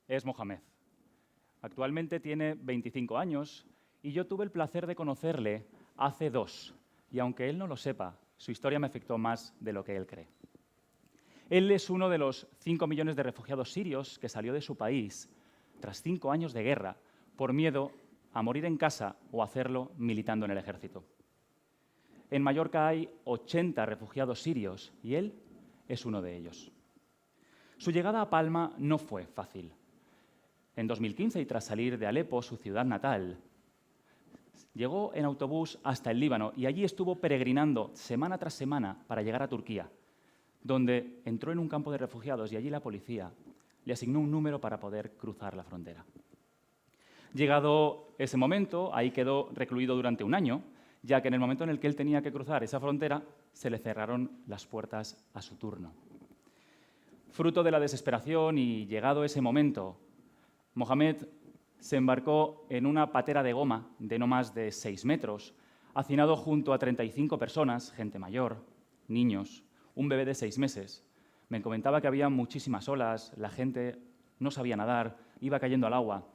es Mohamed. Actualmente tiene 25 años y yo tuve el placer de conocerle hace 2. Y aunque él no lo sepa, su historia me afectó más de lo que él cree. Él es uno de los 5 millones de refugiados sirios que salió de su país tras 5 años de guerra por miedo a morir en casa o hacerlo militando en el ejército. En Mallorca hay 80 refugiados sirios y él es uno de ellos. Su llegada a Palma no fue fácil. En 2015, y tras salir de Alepo, su ciudad natal, llegó en autobús hasta el Líbano y allí estuvo peregrinando semana tras semana para llegar a Turquía, donde entró en un campo de refugiados y allí la policía le asignó un número para poder cruzar la frontera. Llegado ese momento, ahí quedó recluido durante 1 año, ya que en el momento en el que él tenía que cruzar esa frontera, se le cerraron las puertas a su turno. Fruto de la desesperación y llegado ese momento, Mohamed se embarcó en una patera de goma de no más de 6 metros, hacinado junto a 35 personas, gente mayor, niños, un bebé de 6 meses. Me comentaba que había muchísimas olas, la gente no sabía nadar, iba cayendo al agua,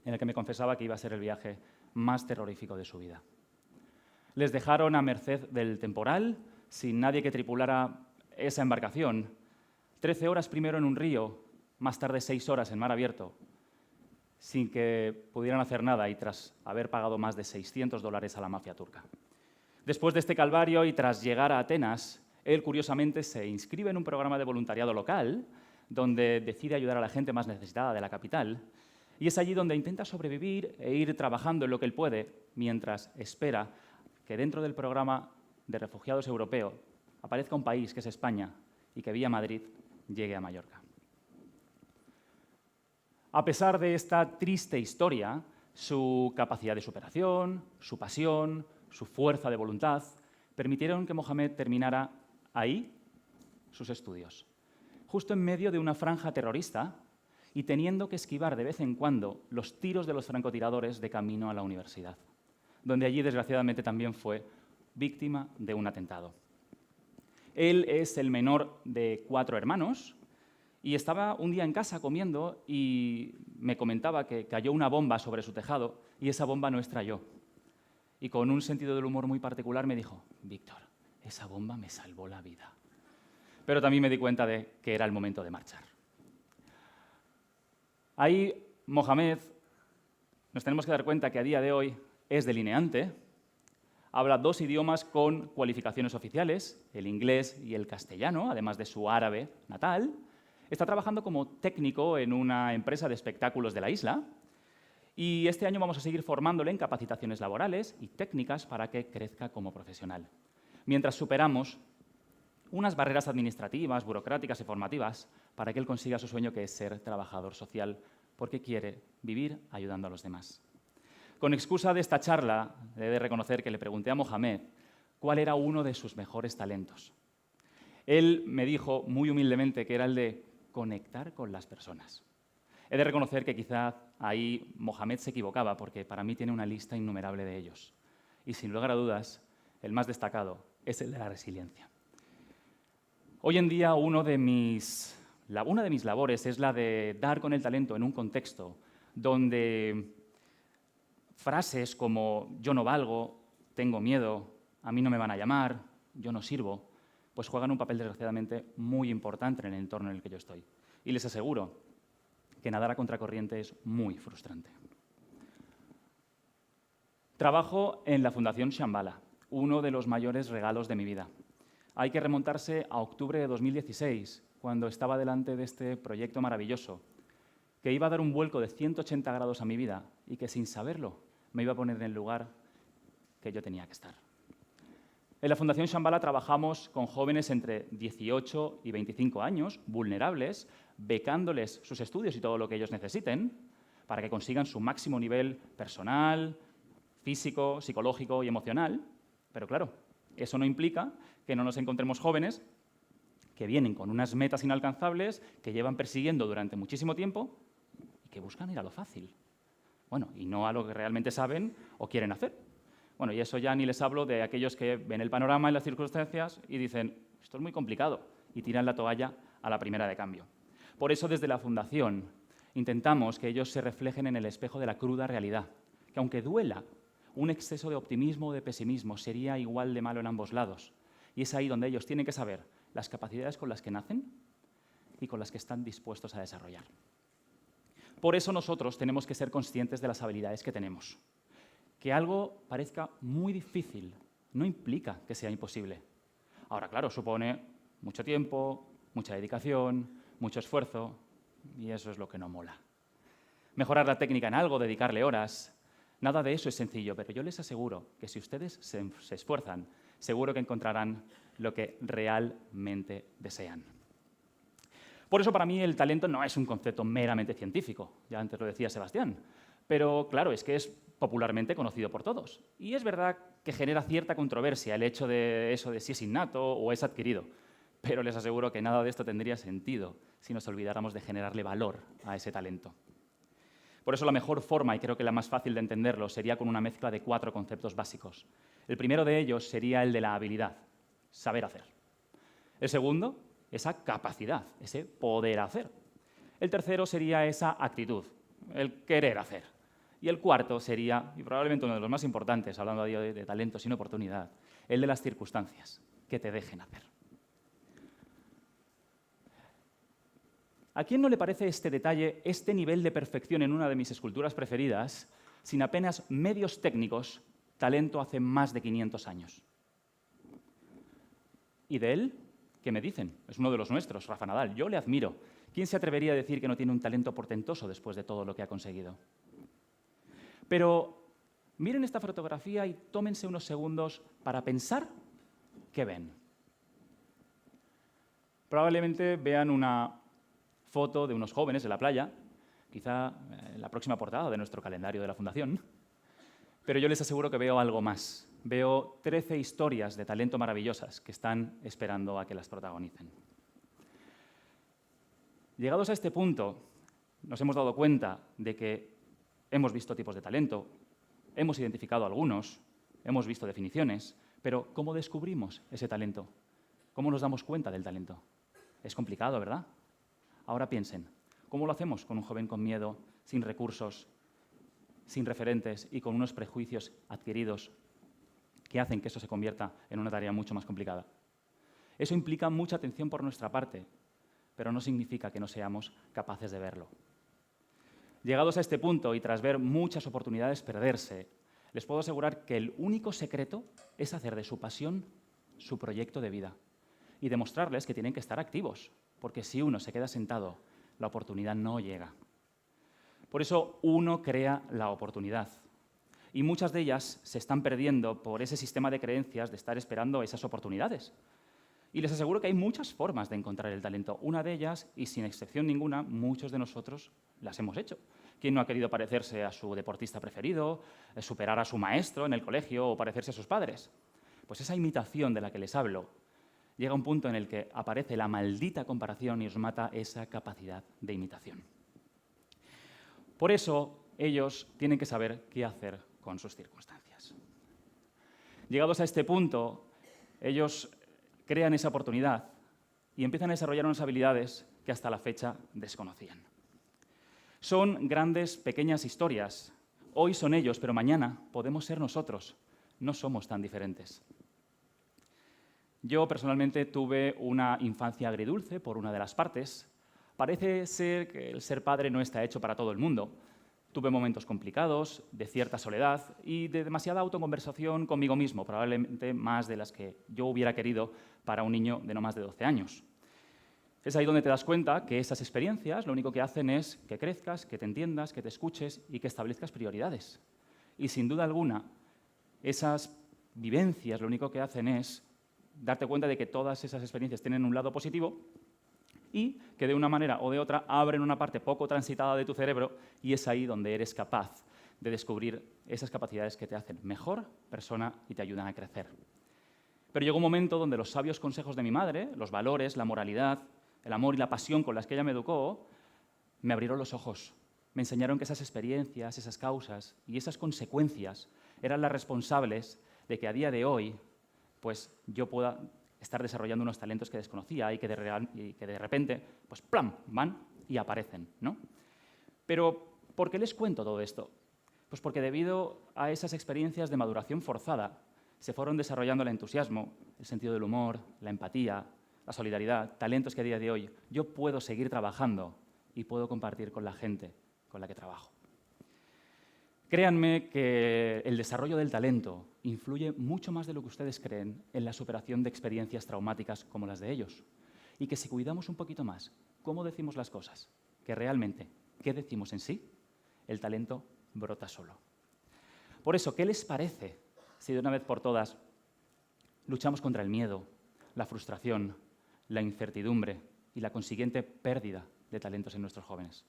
en el que me confesaba que iba a ser el viaje más terrorífico de su vida. Les dejaron a merced del temporal, sin nadie que tripulara esa embarcación. 13 horas primero en un río, más tarde 6 horas en mar abierto, sin que pudieran hacer nada y tras haber pagado más de $600 a la mafia turca. Después de este calvario y tras llegar a Atenas, él curiosamente se inscribe en un programa de voluntariado local, donde decide ayudar a la gente más necesitada de la capital, y es allí donde intenta sobrevivir e ir trabajando en lo que él puede, mientras espera que dentro del programa de refugiados europeo aparezca un país, que es España, y que vía Madrid llegue a Mallorca. A pesar de esta triste historia, su capacidad de superación, su pasión, su fuerza de voluntad, permitieron que Mohamed terminara ahí sus estudios, justo en medio de una franja terrorista y teniendo que esquivar de vez en cuando los tiros de los francotiradores de camino a la universidad, donde allí desgraciadamente también fue víctima de un atentado. Él es el menor de 4 hermanos y estaba un día en casa comiendo y me comentaba que cayó una bomba sobre su tejado y esa bomba no estalló. Y con un sentido del humor muy particular me dijo: Víctor, esa bomba me salvó la vida. Pero también me di cuenta de que era el momento de marchar. Ahí, Mohamed, nos tenemos que dar cuenta que a día de hoy es delineante, habla 2 idiomas con cualificaciones oficiales, el inglés y el castellano, además de su árabe natal. Está trabajando como técnico en una empresa de espectáculos de la isla y este año vamos a seguir formándole en capacitaciones laborales y técnicas para que crezca como profesional, mientras superamos unas barreras administrativas, burocráticas y formativas para que él consiga su sueño, que es ser trabajador social, porque quiere vivir ayudando a los demás. Con excusa de esta charla, he de reconocer que le pregunté a Mohamed cuál era uno de sus mejores talentos. Él me dijo muy humildemente que era el de conectar con las personas. He de reconocer que quizá ahí Mohamed se equivocaba, porque para mí tiene una lista innumerable de ellos. Y sin lugar a dudas, el más destacado es el de la resiliencia. Hoy en día una de mis labores es la de dar con el talento en un contexto donde frases como yo no valgo, tengo miedo, a mí no me van a llamar, yo no sirvo, pues juegan un papel desgraciadamente muy importante en el entorno en el que yo estoy. Y les aseguro que nadar a contracorriente es muy frustrante. Trabajo en la Fundación Shambhala, uno de los mayores regalos de mi vida. Hay que remontarse a octubre de 2016, cuando estaba delante de este proyecto maravilloso, que iba a dar un vuelco de 180 grados a mi vida y que, sin saberlo, me iba a poner en el lugar que yo tenía que estar. En la Fundación Shambhala trabajamos con jóvenes entre 18 y 25 años, vulnerables, becándoles sus estudios y todo lo que ellos necesiten para que consigan su máximo nivel personal, físico, psicológico y emocional. Pero claro, eso no implica que no nos encontremos jóvenes que vienen con unas metas inalcanzables, que llevan persiguiendo durante muchísimo tiempo y que buscan ir a lo fácil. Bueno, y no a lo que realmente saben o quieren hacer. Bueno, y eso ya ni les hablo de aquellos que ven el panorama y las circunstancias y dicen, esto es muy complicado, y tiran la toalla a la primera de cambio. Por eso, desde la Fundación, intentamos que ellos se reflejen en el espejo de la cruda realidad, que aunque duela, un exceso de optimismo o de pesimismo sería igual de malo en ambos lados. Y es ahí donde ellos tienen que saber las capacidades con las que nacen y con las que están dispuestos a desarrollar. Por eso nosotros tenemos que ser conscientes de las habilidades que tenemos. Que algo parezca muy difícil no implica que sea imposible. Ahora, claro, supone mucho tiempo, mucha dedicación, mucho esfuerzo, y eso es lo que no mola. Mejorar la técnica en algo, dedicarle horas, nada de eso es sencillo, pero yo les aseguro que si ustedes se esfuerzan, seguro que encontrarán lo que realmente desean. Por eso para mí el talento no es un concepto meramente científico, ya antes lo decía Sebastián, pero claro, es que es popularmente conocido por todos. Y es verdad que genera cierta controversia el hecho de eso de si es innato o es adquirido, pero les aseguro que nada de esto tendría sentido si nos olvidáramos de generarle valor a ese talento. Por eso la mejor forma, y creo que la más fácil de entenderlo, sería con una mezcla de 4 conceptos básicos. El primero de ellos sería el de la habilidad, saber hacer. El segundo, esa capacidad, ese poder hacer. El tercero sería esa actitud, el querer hacer. Y el cuarto sería, y probablemente uno de los más importantes, hablando a día de talento sin oportunidad, el de las circunstancias, que te dejen hacer. ¿A quién no le parece este detalle, este nivel de perfección en una de mis esculturas preferidas, sin apenas medios técnicos, talento hace más de 500 años? ¿Y de él? ¿Qué me dicen? Es uno de los nuestros, Rafa Nadal. Yo le admiro. ¿Quién se atrevería a decir que no tiene un talento portentoso después de todo lo que ha conseguido? Pero miren esta fotografía y tómense unos segundos para pensar qué ven. Probablemente vean una foto de unos jóvenes en la playa, quizá en la próxima portada de nuestro calendario de la Fundación, pero yo les aseguro que veo algo más. Veo 13 historias de talento maravillosas que están esperando a que las protagonicen. Llegados a este punto, nos hemos dado cuenta de que hemos visto tipos de talento, hemos identificado algunos, hemos visto definiciones, pero ¿cómo descubrimos ese talento? ¿Cómo nos damos cuenta del talento? Es complicado, ¿verdad? Ahora piensen, ¿cómo lo hacemos con un joven con miedo, sin recursos, sin referentes y con unos prejuicios adquiridos que hacen que eso se convierta en una tarea mucho más complicada? Eso implica mucha atención por nuestra parte, pero no significa que no seamos capaces de verlo. Llegados a este punto y tras ver muchas oportunidades perderse, les puedo asegurar que el único secreto es hacer de su pasión su proyecto de vida y demostrarles que tienen que estar activos, porque si uno se queda sentado, la oportunidad no llega. Por eso uno crea la oportunidad. Y muchas de ellas se están perdiendo por ese sistema de creencias de estar esperando esas oportunidades. Y les aseguro que hay muchas formas de encontrar el talento. Una de ellas, y sin excepción ninguna, muchos de nosotros las hemos hecho. ¿Quién no ha querido parecerse a su deportista preferido, superar a su maestro en el colegio o parecerse a sus padres? Pues esa imitación de la que les hablo llega a un punto en el que aparece la maldita comparación y os mata esa capacidad de imitación. Por eso, ellos tienen que saber qué hacer con sus circunstancias. Llegados a este punto, ellos crean esa oportunidad y empiezan a desarrollar unas habilidades que hasta la fecha desconocían. Son grandes, pequeñas historias. Hoy son ellos, pero mañana podemos ser nosotros. No somos tan diferentes. Yo personalmente tuve una infancia agridulce por una de las partes. Parece ser que el ser padre no está hecho para todo el mundo. Tuve momentos complicados, de cierta soledad y de demasiada autoconversación conmigo mismo, probablemente más de las que yo hubiera querido para un niño de no más de 12 años. Es ahí donde te das cuenta que esas experiencias lo único que hacen es que crezcas, que te entiendas, que te escuches y que establezcas prioridades. Y sin duda alguna, esas vivencias lo único que hacen es darte cuenta de que todas esas experiencias tienen un lado positivo y que de una manera o de otra abren una parte poco transitada de tu cerebro y es ahí donde eres capaz de descubrir esas capacidades que te hacen mejor persona y te ayudan a crecer. Pero llegó un momento donde los sabios consejos de mi madre, los valores, la moralidad, el amor y la pasión con las que ella me educó, me abrieron los ojos. Me enseñaron que esas experiencias, esas causas y esas consecuencias eran las responsables de que a día de hoy pues, yo pueda estar desarrollando unos talentos que desconocía y que de repente, pues ¡plam!, van y aparecen, ¿no? Pero, ¿por qué les cuento todo esto? Pues porque debido a esas experiencias de maduración forzada, se fueron desarrollando el entusiasmo, el sentido del humor, la empatía, la solidaridad, talentos que a día de hoy yo puedo seguir trabajando y puedo compartir con la gente con la que trabajo. Créanme que el desarrollo del talento influye mucho más de lo que ustedes creen en la superación de experiencias traumáticas como las de ellos. Y que si cuidamos un poquito más cómo decimos las cosas, que realmente qué decimos en sí, el talento brota solo. Por eso, ¿qué les parece si de una vez por todas luchamos contra el miedo, la frustración, la incertidumbre y la consiguiente pérdida de talentos en nuestros jóvenes?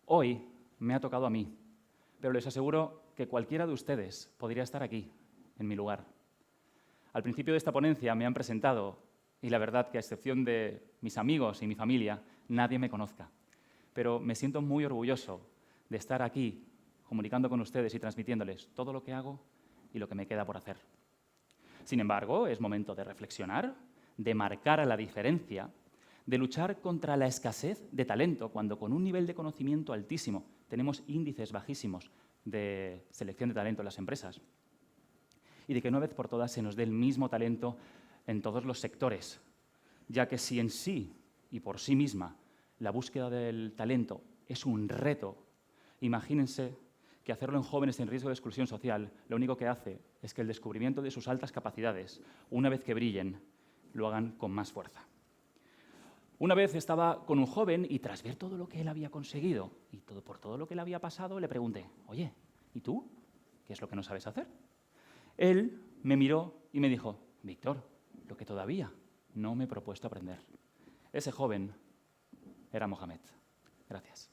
Hoy me ha tocado a mí, pero les aseguro que cualquiera de ustedes podría estar aquí, en mi lugar. Al principio de esta ponencia me han presentado, y la verdad que a excepción de mis amigos y mi familia, nadie me conozca. Pero me siento muy orgulloso de estar aquí comunicando con ustedes y transmitiéndoles todo lo que hago y lo que me queda por hacer. Sin embargo, es momento de reflexionar, de marcar la diferencia, de luchar contra la escasez de talento, cuando con un nivel de conocimiento altísimo tenemos índices bajísimos de selección de talento en las empresas, y de que una vez por todas se nos dé el mismo talento en todos los sectores, ya que si en sí y por sí misma la búsqueda del talento es un reto, imagínense que hacerlo en jóvenes en riesgo de exclusión social lo único que hace es que el descubrimiento de sus altas capacidades, una vez que brillen, lo hagan con más fuerza. Una vez estaba con un joven y tras ver todo lo que él había conseguido y por todo lo que le había pasado, le pregunté, oye, ¿y tú? ¿Qué es lo que no sabes hacer? Él me miró y me dijo, Víctor, lo que todavía no me he propuesto aprender. Ese joven era Mohamed. Gracias.